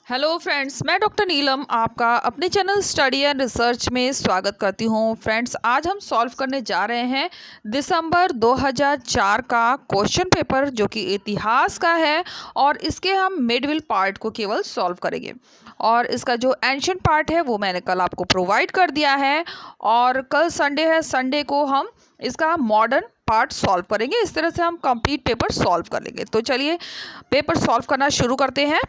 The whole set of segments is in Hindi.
हेलो फ्रेंड्स, मैं डॉक्टर नीलम आपका अपने चैनल स्टडी एंड रिसर्च में स्वागत करती हूं। फ्रेंड्स, आज हम सॉल्व करने जा रहे हैं दिसंबर 2004 का क्वेश्चन पेपर जो कि इतिहास का है और इसके हम मिडविल पार्ट को केवल सॉल्व करेंगे और इसका जो एंशिएंट पार्ट है वो मैंने कल आपको प्रोवाइड कर दिया है और कल संडे है, संडे को हम इसका मॉडर्न पार्ट सॉल्व करेंगे। इस तरह से हम कंप्लीट पेपर सॉल्व कर लेंगे। तो चलिए पेपर सॉल्व करना शुरू करते हैं।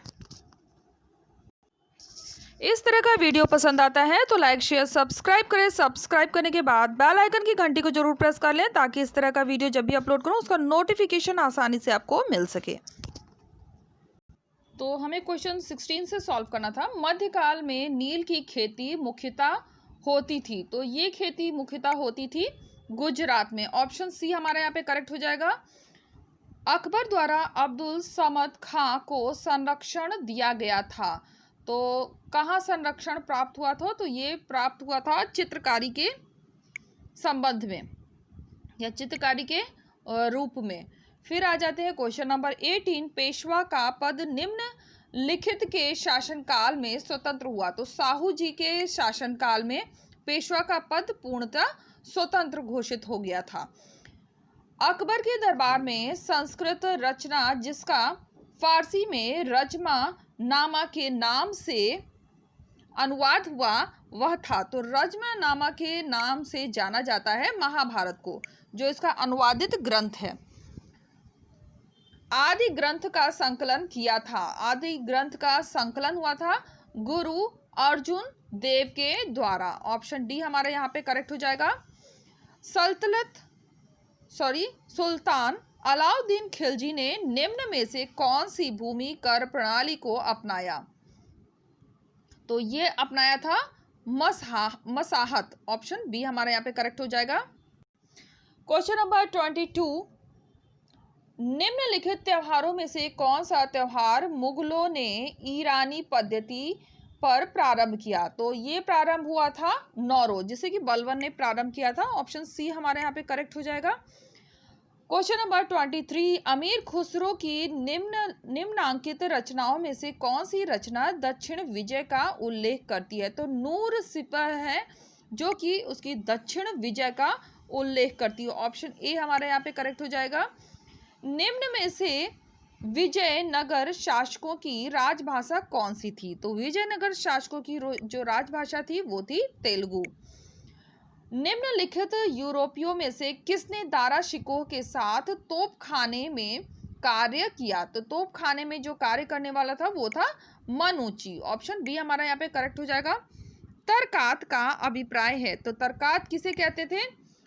इस तरह का वीडियो पसंद आता है तो लाइक शेयर सब्सक्राइब करें। सब्सक्राइब करने के बाद बेल आइकन की घंटी को जरूर प्रेस कर लें ताकि इस तरह का वीडियो जब भी अपलोड करूं उसका नोटिफिकेशन आसानी से आपको मिल सके। तो हमें क्वेश्चन 16 से सॉल्व करना था। मध्यकाल में नील की खेती मुख्यतः होती थी, तो ये खेती मुख्यतः होती थी गुजरात में। ऑप्शन सी हमारे यहाँ पे करेक्ट हो जाएगा। अकबर द्वारा अब्दुल समद खां को संरक्षण दिया गया था, तो कहाँ संरक्षण प्राप्त हुआ था? तो ये प्राप्त हुआ था चित्रकारी के संबंध में या चित्रकारी के रूप में। फिर आ जाते हैं क्वेश्चन नंबर 18। पेशवा का पद निम्न लिखित के शासनकाल में स्वतंत्र हुआ, तो साहू जी के शासनकाल में पेशवा का पद पूर्णतः स्वतंत्र घोषित हो गया था। अकबर के दरबार में संस्कृत रचना जिसका फारसी में रजमा नामा के नाम से अनुवाद हुआ वह था, तो रजमा नामा के नाम से जाना जाता है महाभारत को, जो इसका अनुवादित ग्रंथ है। आदि ग्रंथ का संकलन किया था, आदि ग्रंथ का संकलन हुआ था गुरु अर्जुन देव के द्वारा। ऑप्शन डी हमारे यहाँ पे करेक्ट हो जाएगा। सुल्तान अलाउद्दीन खिलजी ने निम्न में से कौन सी भूमि कर प्रणाली को अपनाया? तो ये अपनाया था मसाहत। ऑप्शन बी हमारे यहाँ पे करेक्ट हो जाएगा। Question number 22। निम्नलिखित त्योहारों में से कौन सा त्योहार मुगलों ने ईरानी पद्धति पर प्रारंभ किया? तो ये प्रारंभ हुआ था नौरोज, जिसे कि बलबन ने प्रारंभ किया था। ऑप्शन सी हमारे यहाँ पे करेक्ट हो जाएगा। Question number 23। अमीर खुसरो की निम्नांकित रचनाओं में से कौन सी रचना दक्षिण विजय का उल्लेख करती है? तो नूर सिपह है जो कि उसकी दक्षिण विजय का उल्लेख करती है। ऑप्शन ए हमारे यहाँ पे करेक्ट हो जाएगा। निम्न में से विजयनगर शासकों की राजभाषा कौन सी थी? तो विजयनगर शासकों की जो राजभाषा थी वो थी तेलुगु। निम्नलिखित यूरोपियों में से किसने दारा शिकोह के साथ तोपखाने में कार्य किया? तो तोपखाने में जो कार्य करने वाला था वो था मनुची। ऑप्शन बी हमारा यहाँ पे करेक्ट हो जाएगा। तर्कात का अभिप्राय है, तो तर्कात किसे कहते थे?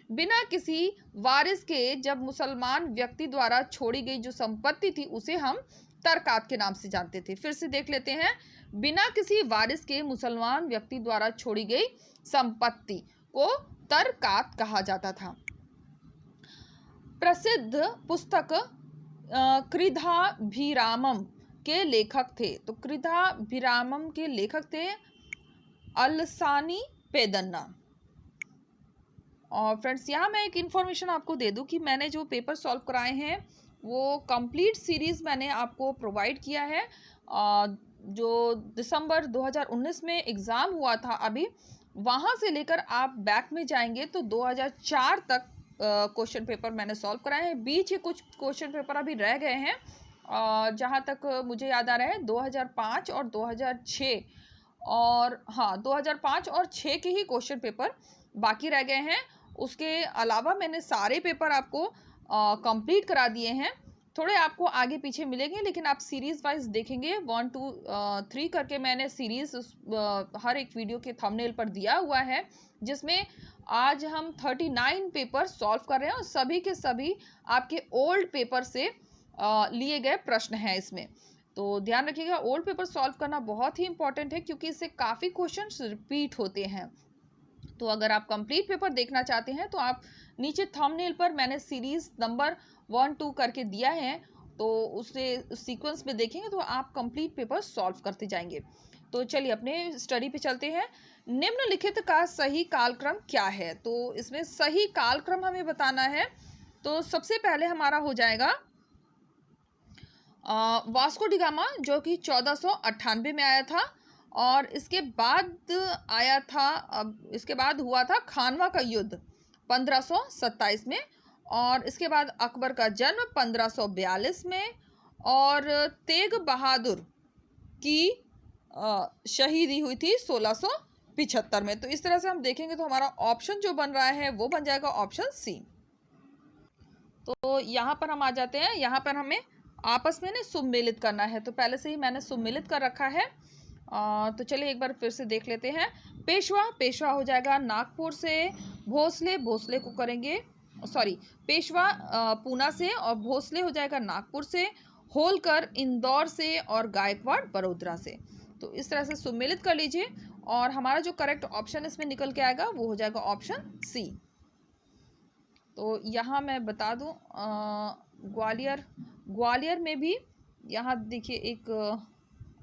बिना किसी वारिस के जब मुसलमान व्यक्ति द्वारा छोड़ी गई जो संपत्ति थी उसे हम तर्कात के नाम से जानते थे। फिर से देख लेते हैं। बिना किसी वारिस के मुसलमान व्यक्ति द्वारा छोड़ी गई संपत्ति को तर्कात कहा जाता था। प्रसिद्ध पुस्तक कृधाभिरामम के लेखक थे, तो कृधाभिरामम के लेखक थे अलसानी पेदन्ना। और फ्रेंड्स, यहाँ मैं एक इन्फॉर्मेशन आपको दे दूं कि मैंने जो पेपर सॉल्व कराए हैं वो कंप्लीट सीरीज़ मैंने आपको प्रोवाइड किया है। जो दिसंबर 2019 में एग्ज़ाम हुआ था अभी, वहाँ से लेकर आप बैक में जाएंगे तो 2004 तक क्वेश्चन पेपर मैंने सॉल्व कराए हैं। बीच ही कुछ क्वेश्चन पेपर अभी रह गए हैं, जहाँ तक मुझे याद आ रहा है 2005 और 2006 और हाँ 2005 और 6 के ही क्वेश्चन पेपर बाकी रह गए हैं। उसके अलावा मैंने सारे पेपर आपको कंप्लीट करा दिए हैं। थोड़े आपको आगे पीछे मिलेंगे लेकिन आप सीरीज़ वाइज देखेंगे 1 2 3 करके मैंने सीरीज़ हर एक वीडियो के थंबनेल पर दिया हुआ है, जिसमें आज हम 39 पेपर सॉल्व कर रहे हैं और सभी के सभी आपके ओल्ड पेपर से लिए गए प्रश्न हैं इसमें। तो ध्यान रखिएगा, ओल्ड पेपर सॉल्व करना बहुत ही इंपॉर्टेंट है क्योंकि इससे काफ़ी क्वेश्चंस रिपीट होते हैं। तो अगर आप कंप्लीट पेपर देखना चाहते हैं तो आप नीचे थंबनेल पर मैंने सीरीज़ नंबर 1 2 करके दिया है, तो उससे उस सीक्वेंस में देखेंगे तो आप कंप्लीट पेपर सॉल्व करते जाएंगे। तो चलिए अपने स्टडी पे चलते हैं। निम्नलिखित का सही कालक्रम क्या है? तो इसमें सही कालक्रम हमें बताना है। तो सबसे पहले हमारा हो जाएगा वास्को डी गामा जो कि 1498 में आया था, और इसके बाद आया था, अब इसके बाद हुआ था खानवा का युद्ध 1527 में, और इसके बाद अकबर का जन्म 1542 में, और तेग बहादुर की शहीदी हुई थी 1675 में। तो इस तरह से हम देखेंगे तो हमारा ऑप्शन जो बन रहा है वो बन जाएगा ऑप्शन सी। तो यहाँ पर हम आ जाते हैं, यहाँ पर हमें आपस में ना सुम्मिलित करना है, तो पहले से ही मैंने सुम्मिलित कर रखा है। तो चलिए एक बार फिर से देख लेते हैं। पेशवा, पेशवा हो जाएगा नागपुर से, भोसले, भोसले को करेंगे, सॉरी, पेशवा पूना से, और भोसले हो जाएगा नागपुर से, होलकर इंदौर से, और गायकवाड़ बड़ोदरा से। तो इस तरह से सुम्मिलित कर लीजिए, और हमारा जो करेक्ट ऑप्शन इसमें निकल के आएगा वो हो जाएगा ऑप्शन सी। तो यहाँ मैं बता दूँ, ग्वालियर, ग्वालियर में भी यहाँ देखिए एक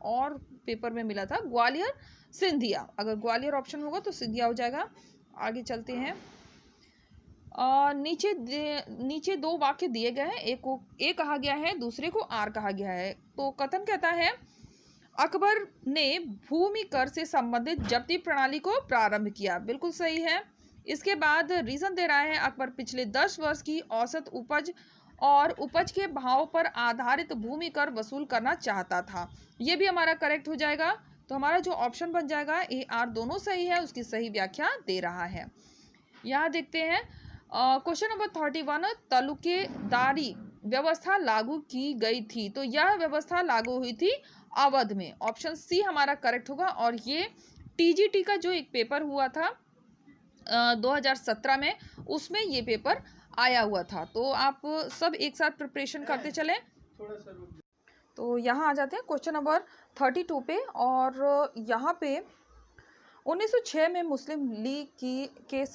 और पेपर में मिला था, ग्वालियर सिंधिया, अगर ग्वालियर ऑप्शन होगा तो सिंधिया हो जाएगा। आगे चलते हैं। नीचे दो वाक्य दिए गए हैं, एक को ए कहा गया है, दूसरे को आर कहा गया है। तो कथन कहता है अकबर ने भूमि कर से संबंधित जब्ती प्रणाली को प्रारंभ किया, बिल्कुल सही है। इसके बाद रीजन दे रहा है अकबर पिछले 10 वर्ष की औसत उपज और उपज के भाव पर आधारित भूमि कर वसूल करना चाहता था, ये भी हमारा करेक्ट हो जाएगा। तो हमारा जो ऑप्शन बन जाएगा ए आर दोनों सही है, उसकी सही व्याख्या दे रहा है। यहाँ देखते हैं क्वेश्चन नंबर 31, तालुकेदारी व्यवस्था लागू की गई थी, तो यह व्यवस्था लागू हुई थी अवध में, ऑप्शन सी हमारा करेक्ट होगा। और ये टीजीटी का जो एक पेपर हुआ था 2017 में, उसमें ये पेपर आया हुआ था। तो आप सब एक साथ प्रिपरेशन करते चलें। तो यहाँ आ जाते हैं क्वेश्चन नंबर 32 पे, और यहाँ पे 1906 में मुस्लिम लीग के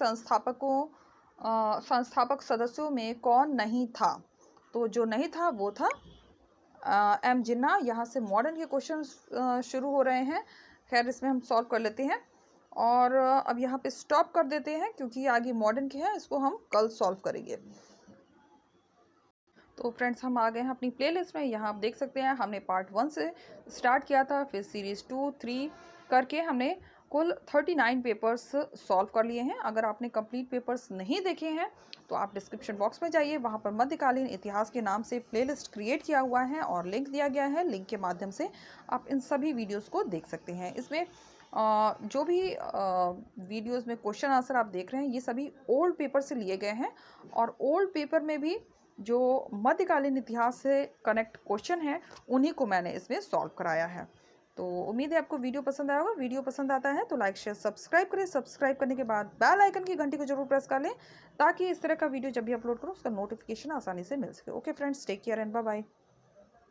संस्थापक सदस्यों में कौन नहीं था? तो जो नहीं था वो था एम जिन्ना। यहाँ से मॉडर्न के क्वेश्चन शुरू हो रहे हैं, खैर इसमें हम सॉल्व कर लेते हैं, और अब यहाँ पे स्टॉप कर देते हैं क्योंकि आगे मॉडर्न के हैं, इसको हम कल सॉल्व करेंगे। तो फ्रेंड्स हम आ गए हैं अपनी प्लेलिस्ट में। यहाँ आप देख सकते हैं हमने पार्ट 1 से स्टार्ट किया था, फिर सीरीज़ 2, 3 करके हमने कुल 39 पेपर्स सॉल्व कर लिए हैं। अगर आपने कंप्लीट पेपर्स नहीं देखे हैं तो आप डिस्क्रिप्शन बॉक्स में जाइए, वहाँ पर मध्यकालीन इतिहास के नाम से प्लेलिस्ट क्रिएट किया हुआ है और लिंक दिया गया है, लिंक के माध्यम से आप इन सभी वीडियोज़ को देख सकते हैं। इसमें जो भी वीडियोज़ में क्वेश्चन आंसर आप देख रहे हैं ये सभी ओल्ड पेपर से लिए गए हैं, और ओल्ड पेपर में भी जो मध्यकालीन इतिहास से कनेक्ट क्वेश्चन हैं उन्हीं को मैंने इसमें सॉल्व कराया है। तो उम्मीद है आपको वीडियो पसंद आया होगा। वीडियो पसंद आता है तो लाइक शेयर सब्सक्राइब करें, सब्सक्राइब करने के बाद बेल आइकन की घंटी को जरूर प्रेस कर लें ताकि इस तरह का वीडियो जब भी अपलोड करूँ उसका नोटिफिकेशन आसानी से मिल सके। Okay friends, take care and bye bye.